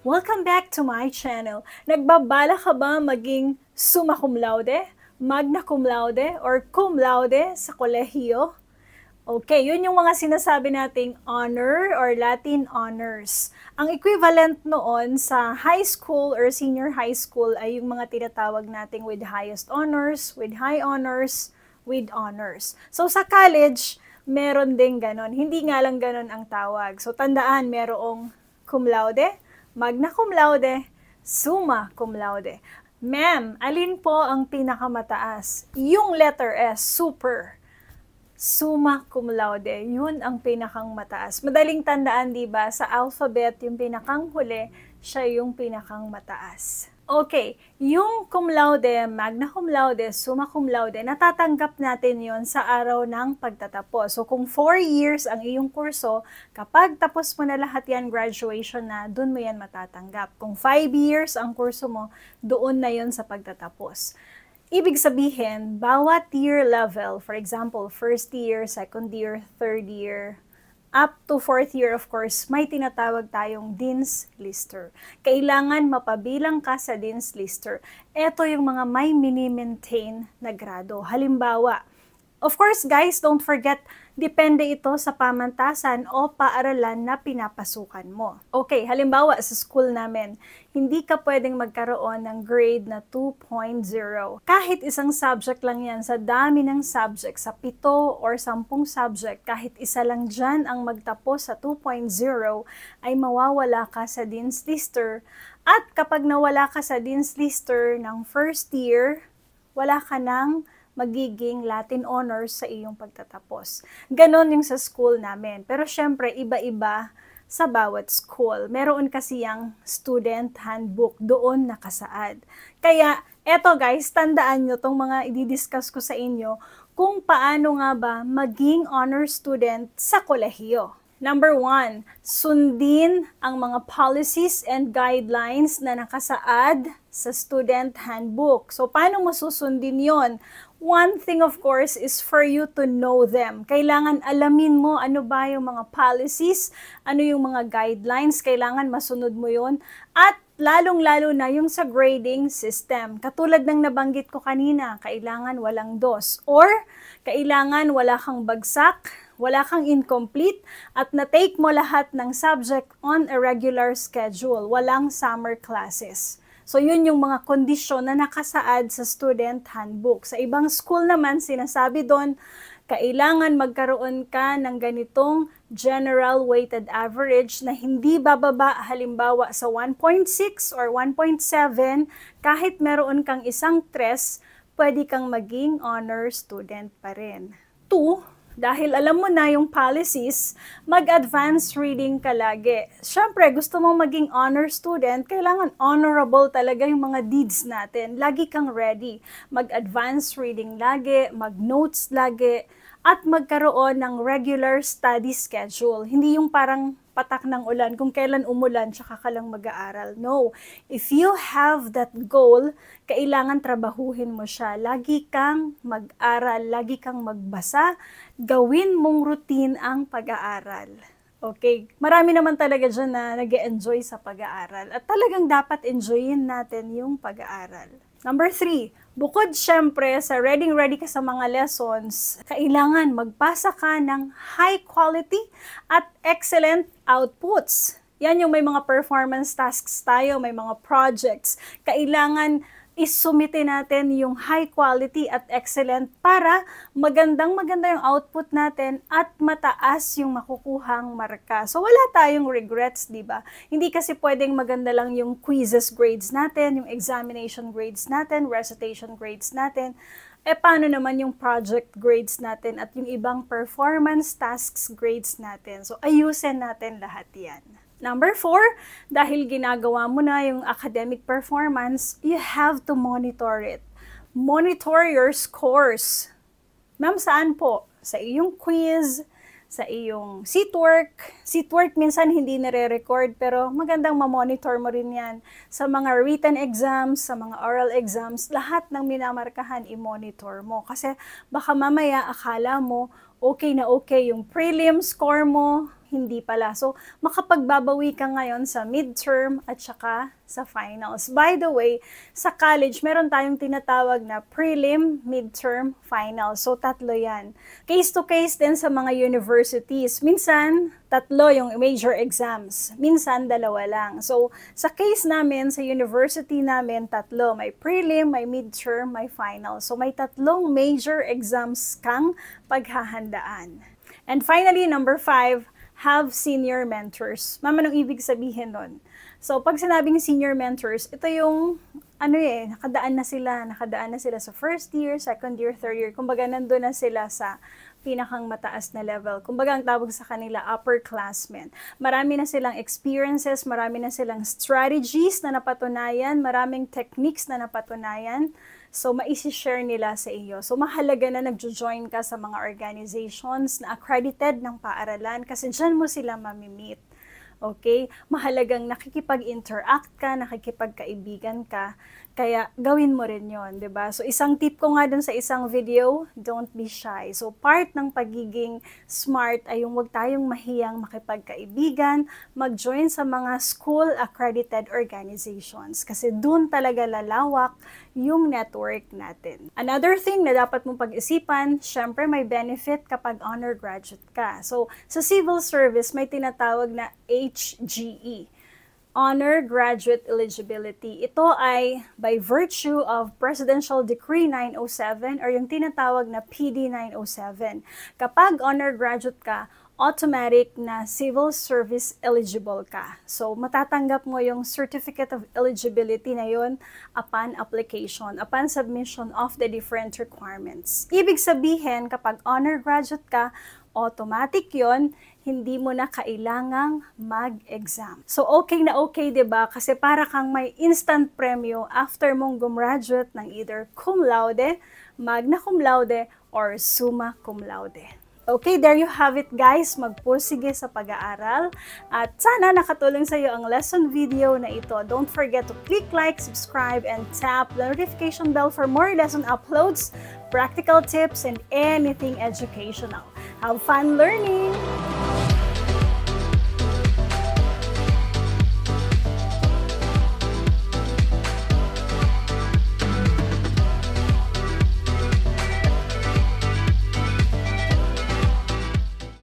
Welcome back to my channel. Nagbabala ka ba maging summa cum laude, magna cum laude, or cum laude sa kolehiyo? Okay, yun yung mga sinasabi nating honor or Latin honors. Ang equivalent noon sa high school or senior high school ay yung mga tinatawag nating with highest honors, with high honors, with honors. So sa college, meron din ganon. Hindi nga lang ganon ang tawag. So tandaan, merong cum laude, magna cum laude, summa cum laude. Ma'am, alin po ang pinakamataas? Yung letter S, super. Summa cum laude, yun ang pinakang mataas. Madaling tandaan, di ba? Sa alphabet, yung pinakang huli, siya yung pinakang mataas. Okay, yung cum laude, magna cum laude, summa cum laude, natatanggap natin yon sa araw ng pagtatapos. So kung 4 years ang iyong kurso, kapag tapos mo na lahat yan, graduation na, dun mo yan matatanggap. Kung 5 years ang kurso mo, doon na yon sa pagtatapos. Ibig sabihin, bawat year level, for example, first year, second year, third year, up to fourth year, of course, may tinatawag tayong Dean's Lister. Kailangan mapabilang ka sa Dean's Lister. Ito yung mga may mini-maintain na grado. Halimbawa, of course, guys, don't forget, depende ito sa pamantasan o paaralan na pinapasukan mo. Okay, halimbawa sa school namin, hindi ka pwedeng magkaroon ng grade na 2.0. Kahit isang subject lang yan, sa dami ng subject, sa 7 or 10 subject, kahit isa lang dyan ang magtapos sa 2.0, ay mawawala ka sa Dean's Lister. At kapag nawala ka sa Dean's Lister ng first year, wala ka ng magiging Latin honors sa iyong pagtatapos. Ganon yung sa school namin. Pero syempre, iba-iba sa bawat school. Meron kasi yung student handbook doon nakasaad. Kaya, eto guys, tandaan nyo tong mga i-discuss ko sa inyo kung paano nga ba maging honor student sa kolehiyo. Number 1, sundin ang mga policies and guidelines na nakasaad sa student handbook. So, paano mo susundin yon? One thing, of course, is for you to know them. Kailangan alamin mo ano ba yung mga policies, ano yung mga guidelines, kailangan masunod mo yon. At lalong-lalo na yung sa grading system. Katulad ng nabanggit ko kanina, kailangan walang DOS or kailangan wala kang bagsak, wala kang incomplete, at na-take mo lahat ng subject on a regular schedule. Walang summer classes. So, yun yung mga kondisyon na nakasaad sa student handbook. Sa ibang school naman, sinasabi doon, kailangan magkaroon ka ng ganitong general weighted average na hindi bababa halimbawa sa 1.6 or 1.7, kahit meron kang isang 3, pwede kang maging honor student pa rin. 2, dahil alam mo na yung policies, mag-advance reading ka lagi. Siyempre, gusto mong maging honor student, kailangan honorable talaga yung mga deeds natin. Lagi kang ready. Mag-advance reading lagi, mag-notes lagi, at magkaroon ng regular study schedule. Hindi yung parang patak ng ulan, kung kailan umulan, tsaka ka lang mag-aaral. No. If you have that goal, kailangan trabahuhin mo siya. Lagi kang mag-aral, lagi kang magbasa, gawin mong routine ang pag-aaral. Okay, marami naman talaga dyan na nag-e-enjoy sa pag-aaral. At talagang dapat enjoyin natin yung pag-aaral. Number 3, bukod syempre sa ready ka sa mga lessons, kailangan magpasa ka ng high quality at excellent outputs. Yan yung may mga performance tasks tayo, may mga projects. Kailangan isumite natin yung high quality at excellent para maganda yung output natin at mataas yung makukuhang marka. So wala tayong regrets, di ba? Hindi kasi pwedeng maganda lang yung quizzes grades natin, yung examination grades natin, recitation grades natin. Paano naman yung project grades natin at yung ibang performance tasks grades natin? So ayusin natin lahat yan. Number 4, dahil ginagawa mo na yung academic performance, you have to monitor it. Monitor your scores. Ma'am, saan po? Sa iyong quiz, sa iyong seatwork. Seatwork minsan hindi nare-record, pero magandang ma-monitor mo rin yan. Sa mga written exams, sa mga oral exams, lahat ng minamarkahan, i-monitor mo. Kasi baka mamaya akala mo, okay na okay yung prelim score mo, Hindi pala. So, makapagbabawi ka ngayon sa midterm at saka sa finals. By the way, sa college, meron tayong tinatawag na prelim, midterm, finals. So, tatlo yan. Case to case din sa mga universities. Minsan, tatlo yung major exams. Minsan, dalawa lang. So, sa case namin, sa university namin, tatlo. May prelim, may midterm, may final. So, may tatlong major exams kang paghahandaan. And finally, number 5, have senior mentors. Mama, anong ibig sabihin nun? So, pag sinabing senior mentors, ito yung, nakadaan na sila sa first year, second year, third year. Kumbaga, nandun na sila sa pinakang mataas na level. Kumbaga, ang tawag sa kanila, upperclassmen. Marami na silang experiences, marami na silang strategies na napatunayan, maraming techniques na napatunayan. So, maisi-share nila sa iyo. So, mahalaga na nagjo-join ka sa mga organizations na accredited ng paaralan kasi dyan mo sila mamimit. Okay? Mahalagang nakikipag-interact ka, nakikipagkaibigan ka, kaya gawin mo rin yon, 'di ba? So isang tip ko nga dun sa isang video, don't be shy. So part ng pagiging smart ay yung wag tayong mahiyang makipagkaibigan, mag-join sa mga school accredited organizations kasi dun talaga lalawak yung network natin. Another thing na dapat mong pag-isipan, syempre may benefit kapag honor graduate ka. So sa civil service may tinatawag na HGE. Honor Graduate Eligibility. Ito ay by virtue of Presidential Decree 907 or yung tinatawag na PD 907. Kapag honor graduate ka, automatic na civil service eligible ka. So, matatanggap mo yung Certificate of Eligibility na yun upon application, upon submission of the different requirements. Ibig sabihin, kapag honor graduate ka, automatic yon, hindi mo na kailangang mag-exam. So, okay na okay, diba? Kasi para kang may instant premyo after mong gumraduate ng either cum laude, magna cum laude, or summa cum laude. Okay, there you have it guys. Magpursige sa pag-aaral. At sana nakatulong sa iyo ang lesson video na ito. Don't forget to click like, subscribe, and tap the notification bell for more lesson uploads, practical tips, and anything educational. Have fun learning!